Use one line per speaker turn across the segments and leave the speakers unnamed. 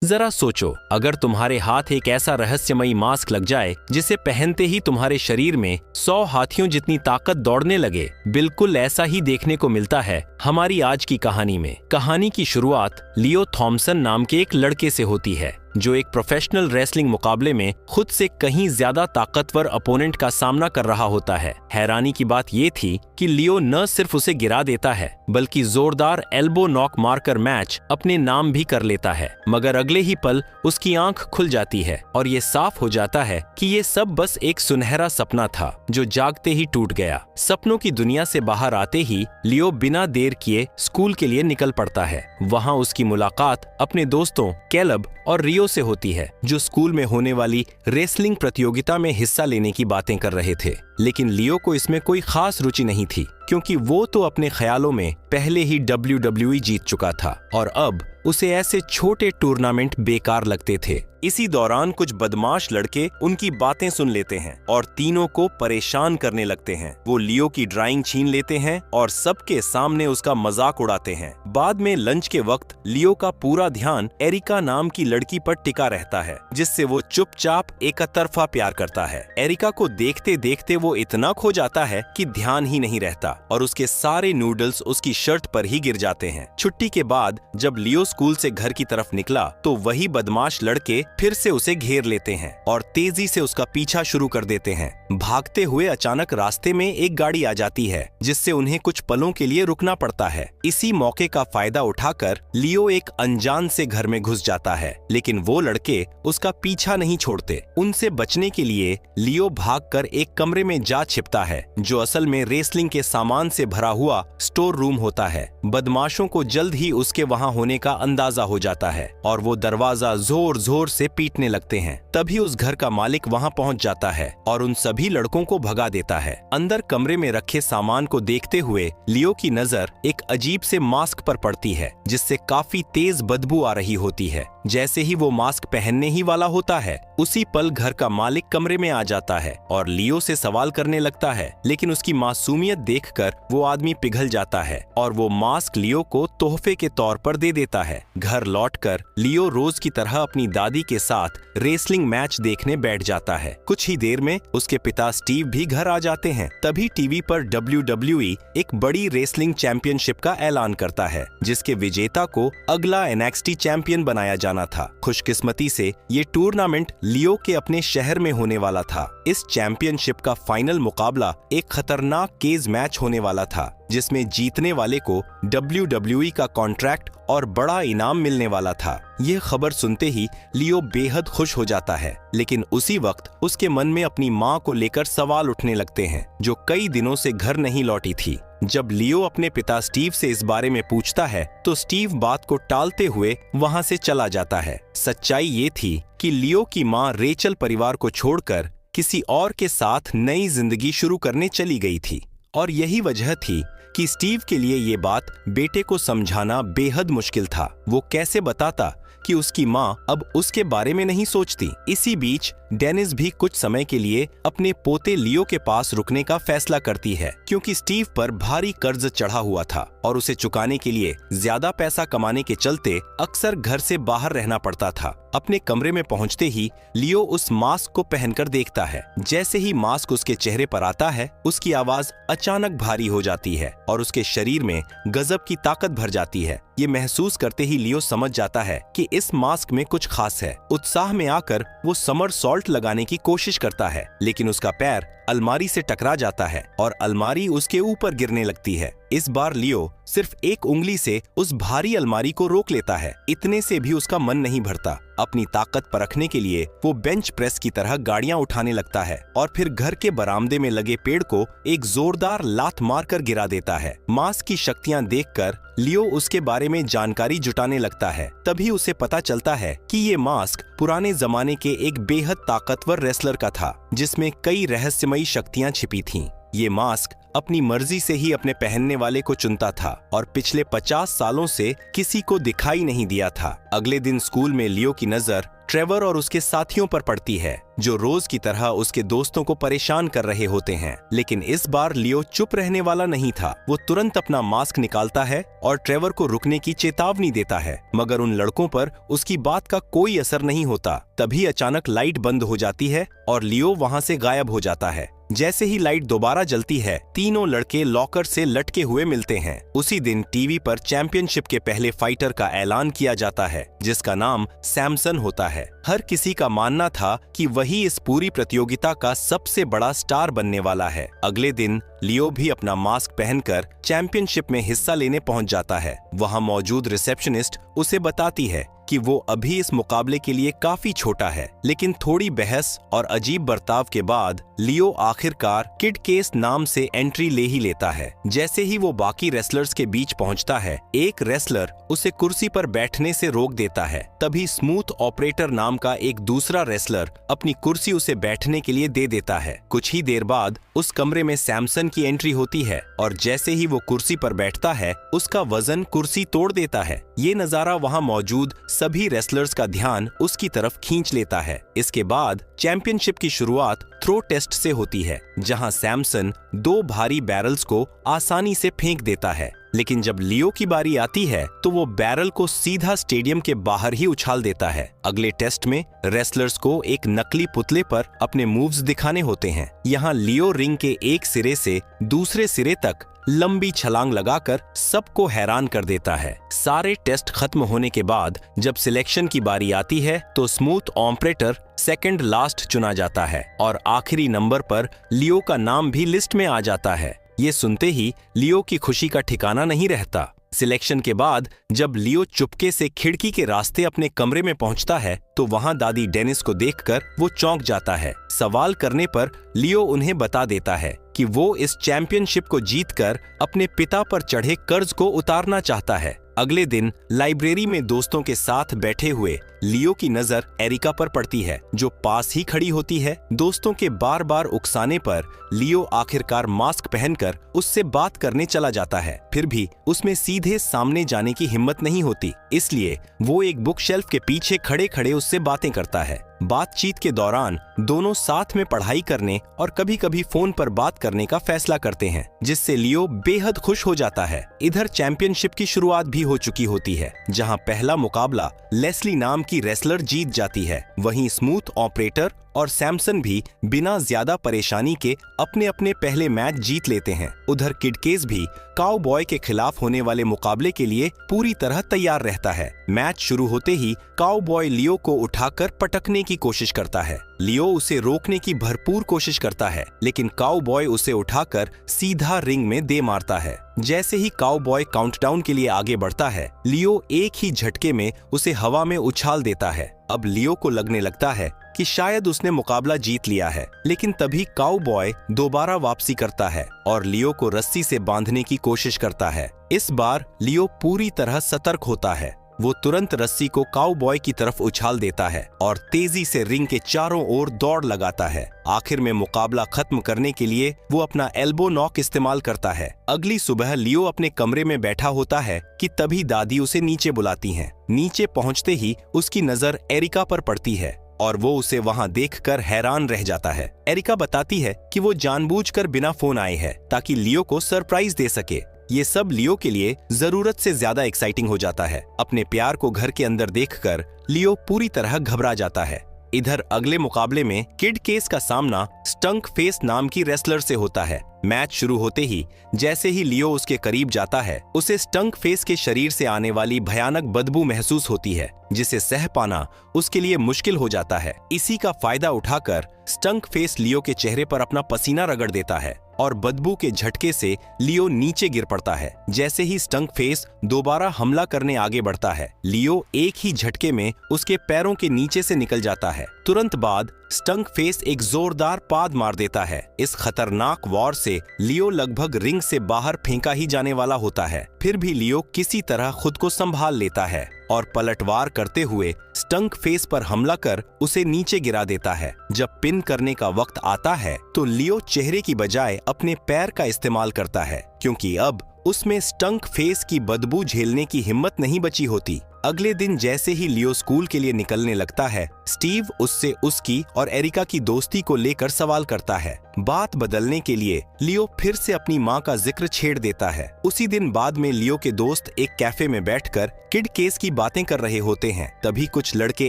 जरा सोचो, अगर तुम्हारे हाथ एक ऐसा रहस्यमयी मास्क लग जाए जिसे पहनते ही तुम्हारे शरीर में 100 हाथियों जितनी ताकत दौड़ने लगे। बिल्कुल ऐसा ही देखने को मिलता है हमारी आज की कहानी में। कहानी की शुरुआत लियो थॉम्सन नाम के एक लड़के से होती है, जो एक प्रोफेशनल रेसलिंग मुकाबले में खुद से कहीं ज्यादा ताकतवर अपोनेंट का सामना कर रहा होता है। हैरानी की बात ये थी कि लियो न सिर्फ उसे गिरा देता है, बल्कि जोरदार एल्बो नॉक मारकर मैच अपने नाम भी कर लेता है। मगर अगले ही पल उसकी आंख खुल जाती है और ये साफ हो जाता है कि ये सब बस एक सुनहरा सपना था जो जागते ही टूट गया। सपनों की दुनिया से बाहर आते ही लियो बिना देर किए स्कूल के लिए निकल पड़ता है। वहाँ उसकी मुलाकात अपने दोस्तों कैलब और रियो से होती है, जो स्कूल में होने वाली रेसलिंग प्रतियोगिता में हिस्सा लेने की बातें कर रहे थे। लेकिन लियो को इसमें कोई खास रुचि नहीं थी, क्योंकि वो तो अपने ख्यालों में पहले ही WWE जीत चुका था और अब उसे ऐसे छोटे टूर्नामेंट बेकार लगते थे। इसी दौरान कुछ बदमाश लड़के उनकी बातें सुन लेते हैं और तीनों को परेशान करने लगते हैं। वो लियो की ड्राइंग छीन लेते हैं और सबके सामने उसका मजाक उड़ाते हैं। बाद में लंच के वक्त लियो का पूरा ध्यान एरिका नाम की लड़की पर टिका रहता है, जिससे वो चुपचाप एकतरफा प्यार करता है। एरिका को देखते देखते वो इतना खो जाता है कि ध्यान ही नहीं रहता और उसके सारे नूडल्स उसकी शर्ट पर ही गिर जाते हैं। छुट्टी के बाद जब लियो स्कूल से घर की तरफ निकला तो वही बदमाश लड़के फिर से उसे घेर लेते हैं और तेजी से उसका पीछा शुरू कर देते हैं। भागते हुए अचानक रास्ते में एक गाड़ी आ जाती है, जिससे उन्हें कुछ पलों के लिए रुकना पड़ता है। इसी मौके का फायदा उठाकर लियो एक अनजान से घर में घुस जाता है, लेकिन वो लड़के उसका पीछा नहीं छोड़ते। उनसे बचने के लिए लियो भागकर एक कमरे में जा छिपता है, जो असल में रेसलिंग के सामान से भरा हुआ स्टोर रूम होता है। बदमाशों को जल्द ही उसके वहां होने का अंदाजा हो जाता है और वो दरवाजा जोर जोर से पीटने लगते हैं। तभी उस घर का मालिक वहां पहुंच जाता है और उन सभी लड़कों को भगा देता है। अंदर कमरे में रखे सामान को देखते हुए लियो की नजर एक अजीब से मास्क पर पड़ती है, जिससे काफी तेज बदबू आ रही होती है। जैसे ही वो मास्क पहनने ही वाला होता है, उसी पल घर का मालिक कमरे में आ जाता है और लियो से सवाल करने लगता है, लेकिन उसकी मासूमियत देखकर वो आदमी पिघल जाता है और वो मास्क लियो को तोहफे के तौर पर दे देता है। घर लौटकर लियो रोज की तरह अपनी दादी के साथ रेसलिंग मैच देखने बैठ जाता है। कुछ ही देर में उसके पिता स्टीव भी घर आ जाते हैं। तभी टीवी पर WWE एक बड़ी रेसलिंग चैंपियनशिप का ऐलान करता है, जिसके विजेता को अगला NXT चैंपियन बनाया जाना था। खुशकिस्मती से ये टूर्नामेंट लियो के अपने शहर में होने वाला था। इस चैंपियनशिप का फाइनल मुकाबला एक खतरनाक केज मैच होने वाला था, जिसमें जीतने वाले को WWE का कॉन्ट्रैक्ट और बड़ा इनाम मिलने वाला था। ये खबर सुनते ही लियो बेहद खुश हो जाता है, लेकिन उसी वक्त उसके मन में अपनी माँ को लेकर सवाल उठने लगते हैं, जो कई दिनों से घर नहीं लौटी थी। जब लियो अपने पिता स्टीव से इस बारे में पूछता है तो स्टीव बात को टालते हुए वहाँ से चला जाता है। सच्चाई ये थी कि लियो की माँ रेचल परिवार को छोड़कर किसी और के साथ नई जिंदगी शुरू करने चली गई थी और यही वजह थी कि स्टीव के लिए ये बात बेटे को समझाना बेहद मुश्किल था। वो कैसे बताता कि उसकी माँ अब उसके बारे में नहीं सोचती। इसी बीच डेनिस भी कुछ समय के लिए अपने पोते लियो के पास रुकने का फैसला करती है, क्योंकि स्टीव पर भारी कर्ज चढ़ा हुआ था और उसे चुकाने के लिए ज्यादा पैसा कमाने के चलते अक्सर घर से बाहर रहना पड़ता था। अपने कमरे में पहुंचते ही लियो उस मास्क को पहनकर देखता है। जैसे ही मास्क उसके चेहरे पर आता है, उसकी आवाज अचानक भारी हो जाती है और उसके शरीर में गजब की ताकत भर जाती है। ये महसूस करते ही लियो समझ जाता है कि इस मास्क में कुछ खास है। उत्साह में आकर वो समरसॉल्ट लगाने की कोशिश करता है, लेकिन उसका पैर अलमारी से टकरा जाता है और अलमारी उसके ऊपर गिरने लगती है। इस बार लियो सिर्फ एक उंगली से उस भारी अलमारी को रोक लेता है। इतने से भी उसका मन नहीं भरता। अपनी ताकत परखने के लिए वो बेंच प्रेस की तरह गाड़ियां उठाने लगता है और फिर घर के बरामदे में लगे पेड़ को एक जोरदार लात मारकर गिरा देता है। मास्क की शक्तियां देखकर लियो उसके बारे में जानकारी जुटाने लगता है। तभी उसे पता चलता है कि ये मास्क पुराने जमाने के एक बेहद ताकतवर रेसलर का था, जिसमें कई रहस्यमयी शक्तियां छिपी थीं। ये मास्क अपनी मर्जी से ही अपने पहनने वाले को चुनता था और पिछले 50 सालों से किसी को दिखाई नहीं दिया था। अगले दिन स्कूल में लियो की नजर ट्रेवर और उसके साथियों पर पड़ती है, जो रोज की तरह उसके दोस्तों को परेशान कर रहे होते हैं। लेकिन इस बार लियो चुप रहने वाला नहीं था। वो तुरंत अपना मास्क निकालता है और ट्रेवर को रुकने की चेतावनी देता है, मगर उन लड़कों पर उसकी बात का कोई असर नहीं होता। तभी अचानक लाइट बंद हो जाती है और लियो वहां से गायब हो जाता है। जैसे ही लाइट दोबारा जलती है, तीनों लड़के लॉकर से लटके हुए मिलते हैं। उसी दिन टीवी पर चैंपियनशिप के पहले फाइटर का ऐलान किया जाता है, जिसका नाम सैमसन होता है। हर किसी का मानना था कि वही इस पूरी प्रतियोगिता का सबसे बड़ा स्टार बनने वाला है। अगले दिन लियो भी अपना मास्क पहनकर चैंपियनशिप में हिस्सा लेने पहुंच जाता है। वहां मौजूद रिसेप्शनिस्ट उसे बताती है कि वो अभी इस मुकाबले के लिए काफी छोटा है। लेकिन थोड़ी बहस और अजीब बर्ताव के बाद लियो आखिरकार किड केस नाम से एंट्री ले ही लेता है। जैसे ही वो बाकी रेसलर्स के बीच पहुंचता है, एक रेसलर उसे कुर्सी पर बैठने से रोक देता है। तभी स्मूथ ऑपरेटर नाम का एक दूसरा रेसलर अपनी कुर्सी उसे बैठने के लिए दे देता है। कुछ ही देर बाद उस कमरे में सैमसन की एंट्री होती है और जैसे ही वो कुर्सी पर बैठता है, उसका वजन कुर्सी तोड़ देता है। ये नजारा वहां मौजूद सभी रेसलर्स का ध्यान उसकी तरफ खींच लेता है। इसके बाद चैंपियनशिप की शुरुआत थ्रो टेस्ट से होती है, जहां सैमसन 2 भारी बैरल्स को आसानी से फेंक देता है। लेकिन जब लियो की बारी आती है तो वो बैरल को सीधा स्टेडियम के बाहर ही उछाल देता है। अगले टेस्ट में रेसलर्स को एक नकली पुतले पर अपने मूव्स दिखाने होते हैं। यहाँ लियो रिंग के एक सिरे से दूसरे सिरे तक लंबी छलांग लगाकर सबको हैरान कर देता है। सारे टेस्ट खत्म होने के बाद जब सिलेक्शन की बारी आती है तो स्मूथ ऑपरेटर सेकंड लास्ट चुना जाता है और आखिरी नंबर पर लियो का नाम भी लिस्ट में आ जाता है। ये सुनते ही लियो की खुशी का ठिकाना नहीं रहता। सिलेक्शन के बाद जब लियो चुपके से खिड़की के रास्ते अपने कमरे में पहुंचता है तो वहां दादी डेनिस को देखकर वो चौंक जाता है। सवाल करने पर लियो उन्हें बता देता है कि वो इस चैंपियनशिप को जीतकर अपने पिता पर चढ़े कर्ज को उतारना चाहता है। अगले दिन लाइब्रेरी में दोस्तों के साथ बैठे हुए लियो की नजर एरिका पर पड़ती है, जो पास ही खड़ी होती है। दोस्तों के बार बार उकसाने पर लियो आखिरकार मास्क पहनकर उससे बात करने चला जाता है। फिर भी उसमें सीधे सामने जाने की हिम्मत नहीं होती, इसलिए वो एक बुक शेल्फ के पीछे खड़े खड़े उससे बातें करता है। बातचीत के दौरान दोनों साथ में पढ़ाई करने और कभी कभी फोन पर बात करने का फैसला करते हैं, जिससे लियो बेहद खुश हो जाता है। इधर चैंपियनशिप की शुरुआत भी हो चुकी होती है, जहां पहला मुकाबला लेस्ली नाम की रेसलर जीत जाती है। वहीं स्मूथ ऑपरेटर और सैमसन भी बिना ज्यादा परेशानी के अपने अपने पहले मैच जीत लेते हैं। उधर किड केस भी काउबॉय के खिलाफ होने वाले मुकाबले के लिए पूरी तरह तैयार रहता है। मैच शुरू होते ही काउबॉय लियो को उठाकर पटकने की कोशिश करता है। लियो उसे रोकने की भरपूर कोशिश करता है, लेकिन काउबॉय उसे उठाकर सीधा रिंग में दे मारता है। जैसे ही काउबॉय काउंटडाउन के लिए आगे बढ़ता है, लियो एक ही झटके में उसे हवा में उछाल देता है। अब लियो को लगने लगता है कि शायद उसने मुकाबला जीत लिया है, लेकिन तभी काउबॉय दोबारा वापसी करता है और लियो को रस्सी से बांधने की कोशिश करता है। इस बार लियो पूरी तरह सतर्क होता है। वो तुरंत रस्सी को काउबॉय की तरफ उछाल देता है और तेजी से रिंग के चारों ओर दौड़ लगाता है। आखिर में मुकाबला खत्म करने के लिए वो अपना एल्बो नॉक इस्तेमाल करता है। अगली सुबह लियो अपने कमरे में बैठा होता है कि तभी दादी उसे नीचे बुलाती हैं। नीचे पहुंचते ही उसकी नजर एरिका पर पड़ती है और वो उसे वहां देखकर हैरान रह जाता है। एरिका बताती है कि वो जानबूझकर बिना फोन आए हैं ताकि लियो को सरप्राइज दे सके। ये सब लियो के लिए जरूरत से ज्यादा एक्साइटिंग हो जाता है। अपने प्यार को घर के अंदर देखकर लियो पूरी तरह घबरा जाता है। इधर अगले मुकाबले में किड केस का सामना स्टंक फेस नाम की रेसलर से होता है। मैच शुरू होते ही जैसे ही लियो उसके करीब जाता है, उसे स्टंक फेस के शरीर से आने वाली भयानक बदबू महसूस होती है, जिसे सह पाना उसके लिए मुश्किल हो जाता है। इसी का फायदा उठाकर स्टंक फेस लियो के चेहरे पर अपना पसीना रगड़ देता है और बदबू के झटके से लियो नीचे गिर पड़ता है। जैसे ही स्टंक फेस दोबारा हमला करने आगे बढ़ता है, लियो एक ही झटके में उसके पैरों के नीचे से निकल जाता है। तुरंत बाद स्टंक फेस एक जोरदार पाद मार देता है। इस खतरनाक वॉर से लियो लगभग रिंग से बाहर फेंका ही जाने वाला होता है। फिर भी लियो किसी तरह खुद को संभाल लेता है और पलटवार करते हुए स्टंक फेस पर हमला कर उसे नीचे गिरा देता है। जब पिन करने का वक्त आता है तो लियो चेहरे की बजाय अपने पैर का इस्तेमाल करता है, क्योंकि अब उसमें स्टंक फेस की बदबू झेलने की हिम्मत नहीं बची होती। अगले दिन जैसे ही लियो स्कूल के लिए निकलने लगता है, स्टीव उससे उसकी और एरिका की दोस्ती को लेकर सवाल करता है। बात बदलने के लिए लियो फिर से अपनी मां का जिक्र छेड़ देता है। उसी दिन बाद में लियो के दोस्त एक कैफे में बैठकर किड केस की बातें कर रहे होते हैं। तभी कुछ लड़के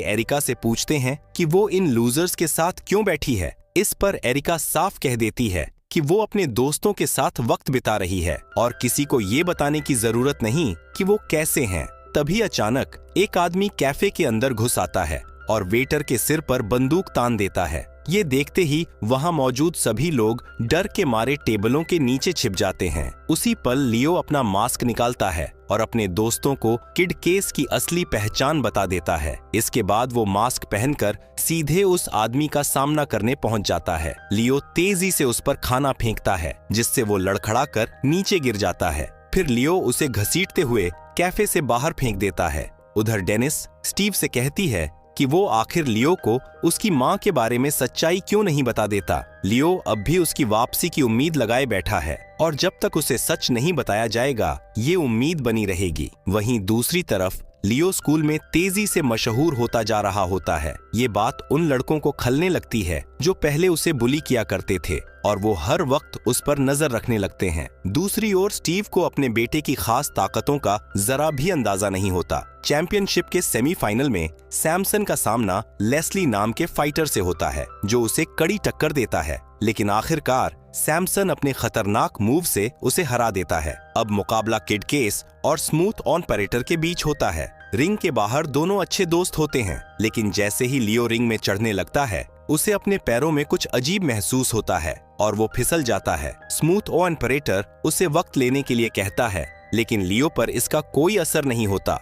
एरिका से पूछते हैं कि वो इन लूजर्स के साथ क्यों बैठी है। इस पर एरिका साफ कह देती है कि वो अपने दोस्तों के साथ वक्त बिता रही है और किसी को ये बताने की जरूरत नहीं कि वो कैसे हैं। तभी अचानक एक आदमी कैफे के अंदर घुस आता है और वेटर के सिर पर बंदूक तान देता है। ये देखते ही वहां मौजूद सभी लोग डर के मारे टेबलों के नीचे छिप जाते हैं। उसी पल लियो अपना मास्क निकालता है और अपने दोस्तों को किड केस की असली पहचान बता देता है। इसके बाद वो मास्क पहनकर सीधे उस आदमी का सामना करने पहुंच जाता है। लियो तेजी से उस पर खाना फेंकता है, जिससे वो लड़खड़ाकर नीचे गिर जाता है। फिर लियो उसे घसीटते हुए कैफे से बाहर फेंक देता है। उधर डेनिस स्टीव से कहती है कि वो आखिर लियो को उसकी मां के बारे में सच्चाई क्यों नहीं बता देता। लियो अब भी उसकी वापसी की उम्मीद लगाए बैठा है और जब तक उसे सच नहीं बताया जाएगा ये उम्मीद बनी रहेगी। वहीं दूसरी तरफ लियो स्कूल में तेजी से मशहूर होता जा रहा होता है। ये बात उन लड़कों को खलने लगती है जो पहले उसे बुली किया करते थे और वो हर वक्त उस पर नजर रखने लगते हैं। दूसरी ओर स्टीव को अपने बेटे की खास ताकतों का जरा भी अंदाजा नहीं होता। चैंपियनशिप के सेमीफाइनल में सैमसन का सामना लेस्ली नाम के फाइटर से होता है, जो उसे कड़ी टक्कर देता है, लेकिन आखिरकार सैमसन अपने खतरनाक मूव से उसे हरा देता है। अब मुकाबला किड केस और स्मूथ ऑपरेटर के बीच होता है। रिंग के बाहर दोनों अच्छे दोस्त होते हैं, लेकिन जैसे ही लियो रिंग में चढ़ने लगता है उसे अपने पैरों में कुछ अजीब महसूस होता है और वो फिसल जाता है। स्मूथ ऑपरेटर उसे वक्त लेने के लिए कहता है, लेकिन लियो पर इसका कोई असर नहीं होता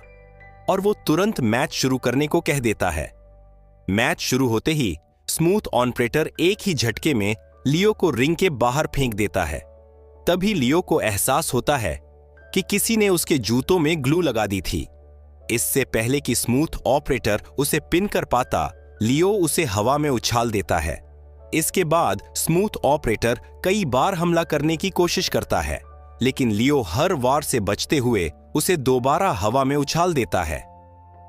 और वो तुरंत मैच शुरू करने को कह देता है। मैच शुरू होते ही स्मूथ ऑपरेटर एक ही झटके में लियो को रिंग के बाहर फेंक देता है। तभी लियो को एहसास होता है कि किसी ने उसके जूतों में ग्लू लगा दी थी। इससे पहले कि स्मूथ ऑपरेटर उसे पिन कर पाता, लियो उसे हवा में उछाल देता है। इसके बाद स्मूथ ऑपरेटर कई बार हमला करने की कोशिश करता है, लेकिन लियो हर वार से बचते हुए उसे दोबारा हवा में उछाल देता है।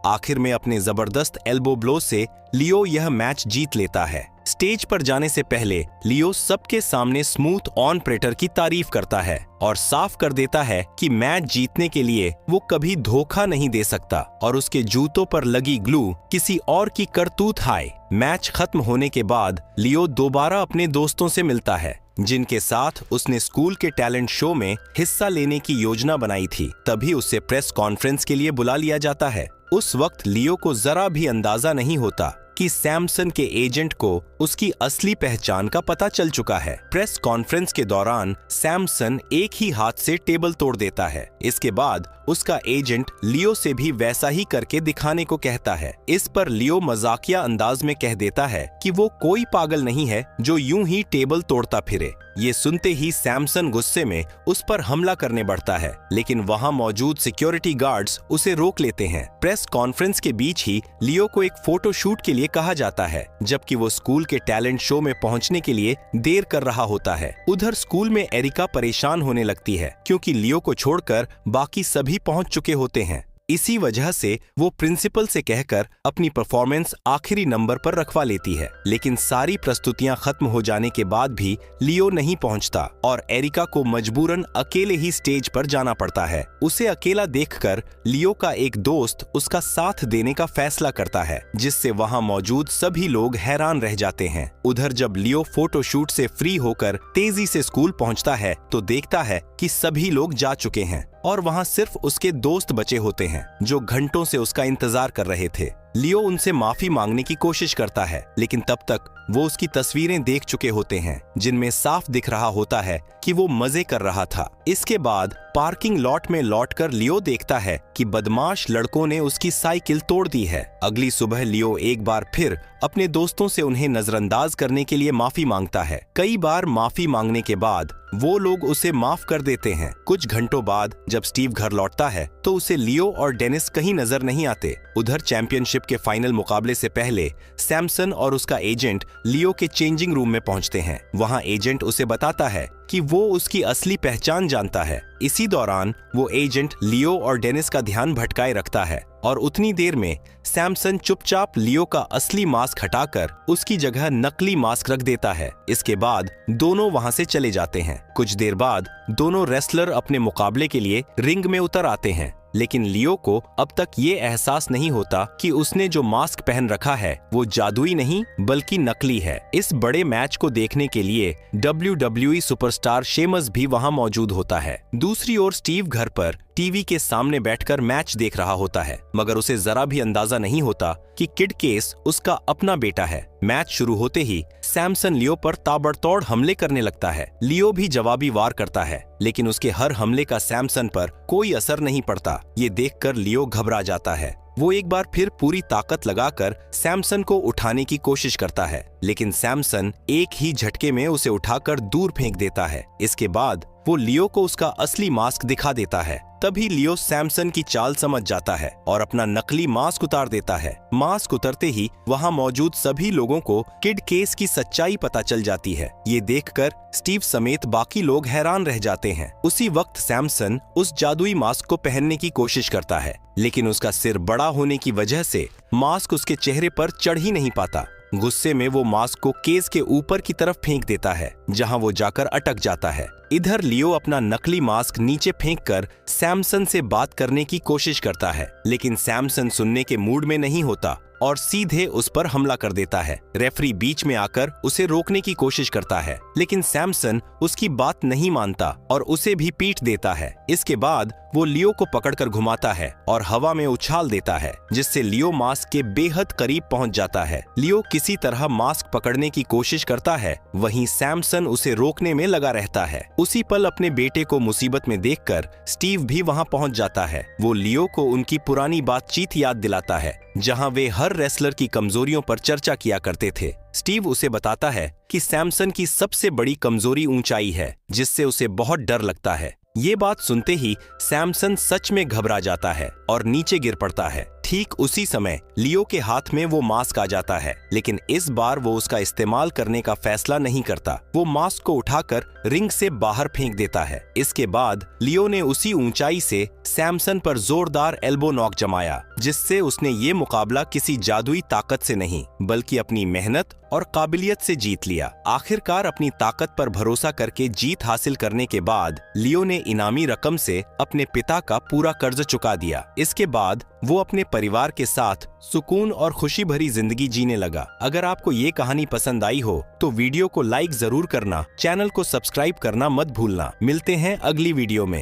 आखिर में अपने जबरदस्त एल्बो ब्लो से लियो यह मैच जीत लेता है। स्टेज पर जाने से पहले लियो सबके सामने स्मूथ ऑपरेटर की तारीफ करता है और साफ कर देता है कि मैच जीतने के लिए वो कभी धोखा नहीं दे सकता और उसके जूतों पर लगी ग्लू किसी और की करतूत है। मैच खत्म होने के बाद लियो दोबारा अपने दोस्तों से मिलता है, जिनके साथ उसने स्कूल के टैलेंट शो में हिस्सा लेने की योजना बनाई थी। तभी उसे प्रेस कॉन्फ्रेंस के लिए बुला लिया जाता है। उस वक्त लियो को जरा भी अंदाजा नहीं होता कि सैमसन के एजेंट को उसकी असली पहचान का पता चल चुका है। प्रेस कॉन्फ्रेंस के दौरान सैमसन एक ही हाथ से टेबल तोड़ देता है। इसके बाद उसका एजेंट लियो से भी वैसा ही करके दिखाने को कहता है। इस पर लियो मजाकिया अंदाज में कह देता है कि वो कोई पागल नहीं है जो यूं ही टेबल तोड़ता फिरे। ये सुनते ही सैमसन गुस्से में उस पर हमला करने बढ़ता है, लेकिन वहां मौजूद सिक्योरिटी गार्ड्स उसे रोक लेते हैं। प्रेस कॉन्फ्रेंस के बीच ही लियो को एक फोटो शूट के लिए कहा जाता है, जबकि वो स्कूल के टैलेंट शो में पहुंचने के लिए देर कर रहा होता है। उधर स्कूल में एरिका परेशान होने लगती है, क्योंकि लियो को छोड़कर बाकी सभी पहुंच चुके होते हैं। इसी वजह से वो प्रिंसिपल से कहकर अपनी परफॉर्मेंस आखिरी नंबर पर रखवा लेती है, लेकिन सारी प्रस्तुतियां खत्म हो जाने के बाद भी लियो नहीं पहुंचता और एरिका को मजबूरन अकेले ही स्टेज पर जाना पड़ता है। उसे अकेला देखकर लियो का एक दोस्त उसका साथ देने का फैसला करता है, जिससे वहां मौजूद सभी लोग हैरान रह जाते हैं। उधर जब लियो फोटो शूट से फ्री होकर तेजी से स्कूल पहुंचता है तो देखता है कि सभी लोग जा चुके हैं और वहां सिर्फ उसके दोस्त बचे होते हैं, जो घंटों से उसका इंतजार कर रहे थे। लियो उनसे माफी मांगने की कोशिश करता है, लेकिन तब तक वो उसकी तस्वीरें देख चुके होते हैं, जिनमें साफ दिख रहा होता है कि वो मजे कर रहा था। इसके बाद पार्किंग लॉट में लौटकर लियो देखता है कि बदमाश लड़कों ने उसकी साइकिल तोड़ दी है। अगली सुबह लियो एक बार फिर अपने दोस्तों से उन्हें नजरअंदाज करने के लिए माफी मांगता है। कई बार माफी मांगने के बाद वो लोग उसे माफ कर देते हैं। कुछ घंटों बाद जब स्टीव घर लौटता है तो उसे लियो और डेनिस कहीं नजर नहीं आते। उधर चैंपियनशिप के फाइनल मुकाबले से पहले सैमसन और उसका एजेंट लियो के चेंजिंग रूम में पहुंचते हैं। वहां एजेंट उसे बताता है कि वो उसकी असली पहचान जानता है। इसी दौरान वो एजेंट लियो और डेनिस का ध्यान भटकाए रखता है और उतनी देर में सैमसन चुपचाप लियो का असली मास्क हटाकर उसकी जगह नकली मास्क रख देता है। इसके बाद दोनों वहां से चले जाते हैं। कुछ देर बाद दोनों रेसलर अपने मुकाबले के लिए रिंग में उतर आते हैं, लेकिन लियो को अब तक ये एहसास नहीं होता कि उसने जो मास्क पहन रखा है वो जादुई नहीं बल्कि नकली है। इस बड़े मैच को देखने के लिए WWE सुपरस्टार शेमस भी वहां मौजूद होता है। दूसरी ओर स्टीव घर पर टीवी के सामने बैठकर मैच देख रहा होता है, मगर उसे जरा भी अंदाजा नहीं होता कि किड केस उसका अपना बेटा है। मैच शुरू होते ही सैमसन लियो पर ताबड़तोड़ हमले करने लगता है। लियो भी जवाबी वार करता है, लेकिन उसके हर हमले का सैमसन पर कोई असर नहीं पड़ता। ये देखकर लियो घबरा जाता है। वो एक बार फिर पूरी ताकत लगाकर सैमसन को उठाने की कोशिश करता है, लेकिन सैमसन एक ही झटके में उसे उठाकर दूर फेंक देता है। इसके बाद वो लियो को उसका असली मास्क दिखा देता है। तभी लियो सैमसन की चाल समझ जाता है और अपना नकली मास्क उतार देता है। मास्क उतरते ही वहां मौजूद सभी लोगों को किड केस की सच्चाई पता चल जाती है। ये देखकर स्टीव समेत बाकी लोग हैरान रह जाते हैं। उसी वक्त सैमसन उस जादुई मास्क को पहनने की कोशिश करता है, लेकिन उसका सिर बड़ा होने की वजह से मास्क उसके चेहरे पर चढ़ ही नहीं पाता। गुस्से में वो मास्क को केस के ऊपर की तरफ फेंक देता है, जहां वो जाकर अटक जाता है। इधर लियो अपना नकली मास्क नीचे फेंककर सैमसन से बात करने की कोशिश करता है, लेकिन सैमसन सुनने के मूड में नहीं होता और सीधे उस पर हमला कर देता है। रेफरी बीच में आकर उसे रोकने की कोशिश करता है, लेकिन सैमसन उसकी बात नहीं मानता और उसे भी पीट देता है। इसके बाद वो लियो को पकड़कर घुमाता है और हवा में उछाल देता है, जिससे लियो मास्क के बेहद करीब पहुंच जाता है। लियो किसी तरह मास्क पकड़ने की कोशिश करता है, वहीं सैमसन उसे रोकने में लगा रहता है। उसी पल अपने बेटे को मुसीबत में देखकर स्टीव भी वहां पहुंच जाता है। वो लियो को उनकी पुरानी बातचीत याद दिलाता है, जहां वे हर रेसलर की कमजोरियों पर चर्चा किया करते थे। स्टीव उसे बताता है कि सैमसन की सबसे बड़ी कमजोरी ऊंचाई है, जिससे उसे बहुत डर लगता है। ये बात सुनते ही सैमसन सच में घबरा जाता है और नीचे गिर पड़ता है। ठीक उसी समय लियो के हाथ में वो मास्क आ जाता है, लेकिन इस बार वो उसका इस्तेमाल करने का फैसला नहीं करता। वो मास्क को उठाकर रिंग से बाहर फेंक देता है। इसके बाद लियो ने उसी ऊंचाई से सैमसन पर जोरदार एल्बो नॉक जमाया, जिससे उसने ये मुकाबला किसी जादुई ताकत से नहीं बल्कि अपनी मेहनत और काबिलियत से जीत लिया। आखिरकार अपनी ताकत पर भरोसा करके जीत हासिल करने के बाद लियो ने इनामी रकम से अपने पिता का पूरा कर्ज चुका दिया। इसके बाद वो अपने परिवार के साथ सुकून और खुशी भरी जिंदगी जीने लगा। अगर आपको ये कहानी पसंद आई हो तो वीडियो को लाइक जरूर करना, चैनल को सब्सक्राइब करना मत भूलना। मिलते हैं अगली वीडियो में।